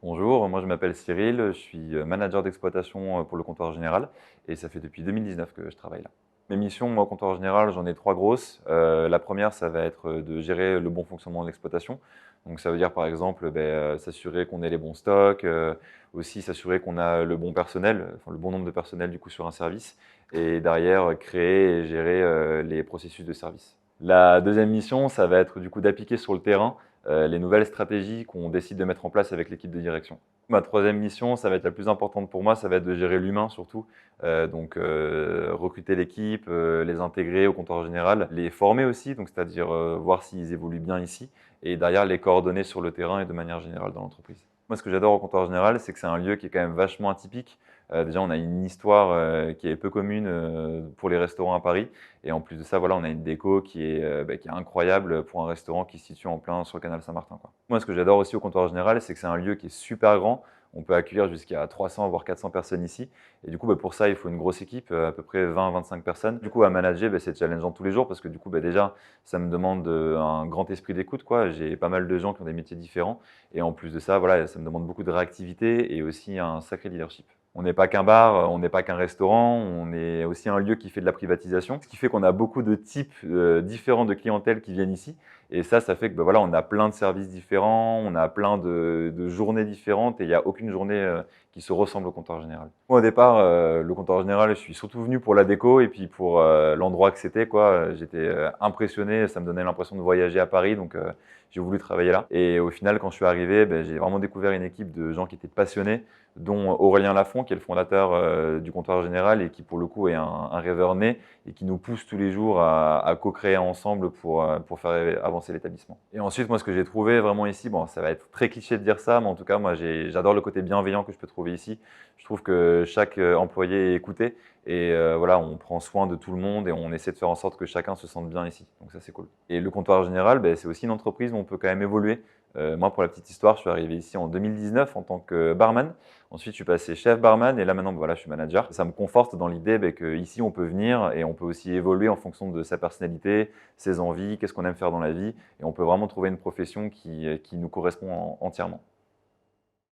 Bonjour, moi je m'appelle Cyril, je suis manager d'exploitation pour le comptoir général et ça fait depuis 2019 que je travaille là. Mes missions, moi, au comptoir général, j'en ai trois grosses. La première, ça va être de gérer le bon fonctionnement de l'exploitation. Donc ça veut dire par exemple s'assurer qu'on ait les bons stocks, aussi s'assurer qu'on a le bon personnel, enfin, le bon nombre de personnel du coup sur un service et derrière créer et gérer les processus de service. La deuxième mission, ça va être du coup d'appliquer sur le terrain les nouvelles stratégies qu'on décide de mettre en place avec l'équipe de direction. Ma troisième mission, ça va être la plus importante pour moi, ça va être de gérer l'humain surtout. Recruter l'équipe, les intégrer au comptoir général, les former aussi, donc c'est-à-dire voir s'ils évoluent bien ici, et derrière les coordonner sur le terrain et de manière générale dans l'entreprise. Moi, ce que j'adore au comptoir général, c'est que c'est un lieu qui est quand même vachement atypique. Déjà, on a une histoire qui est peu commune pour les restaurants à Paris. Et en plus de ça, voilà, on a une déco qui est incroyable pour un restaurant qui se situe en plein sur le canal Saint-Martin, quoi. Moi, ce que j'adore aussi au comptoir général, c'est que c'est un lieu qui est super grand. On peut accueillir jusqu'à 300 voire 400 personnes ici. Et du coup, pour ça, il faut une grosse équipe, à peu près 20-25 personnes. Du coup, à manager, c'est challengeant tous les jours parce que du coup, déjà, ça me demande un grand esprit d'écoute, quoi. J'ai pas mal de gens qui ont des métiers différents. Et en plus de ça, voilà, ça me demande beaucoup de réactivité et aussi un sacré leadership. On n'est pas qu'un bar, on n'est pas qu'un restaurant, on est aussi un lieu qui fait de la privatisation, ce qui fait qu'on a beaucoup de types différents de clientèle qui viennent ici. Et ça fait que voilà, on a plein de services différents, on a plein de journées différentes et il n'y a aucune journée qui se ressemble au comptoir général. Moi, au départ, le comptoir général, je suis surtout venu pour la déco et puis pour l'endroit que c'était, quoi. J'étais impressionné, ça me donnait l'impression de voyager à Paris, donc j'ai voulu travailler là. Et au final, quand je suis arrivé, j'ai vraiment découvert une équipe de gens qui étaient passionnés, dont Aurélien Lafont, qui est le fondateur du comptoir général et qui, pour le coup, est un rêveur né et qui nous pousse tous les jours à co-créer ensemble pour faire avancer l'établissement. Et ensuite, moi, ce que j'ai trouvé vraiment ici, bon, ça va être très cliché de dire ça, mais en tout cas, moi, j'adore le côté bienveillant que je peux trouver ici. Je trouve que chaque employé est écouté et voilà, on prend soin de tout le monde et on essaie de faire en sorte que chacun se sente bien ici. Donc ça, c'est cool. Et le comptoir général, c'est aussi une entreprise où on peut quand même évoluer. Moi, pour la petite histoire, je suis arrivé ici en 2019 en tant que barman. Ensuite, je suis passé chef barman et là maintenant, voilà, je suis manager. Ça me conforte dans l'idée qu'ici, on peut venir et on peut aussi évoluer en fonction de sa personnalité, ses envies, qu'est-ce qu'on aime faire dans la vie. Et on peut vraiment trouver une profession qui nous correspond entièrement.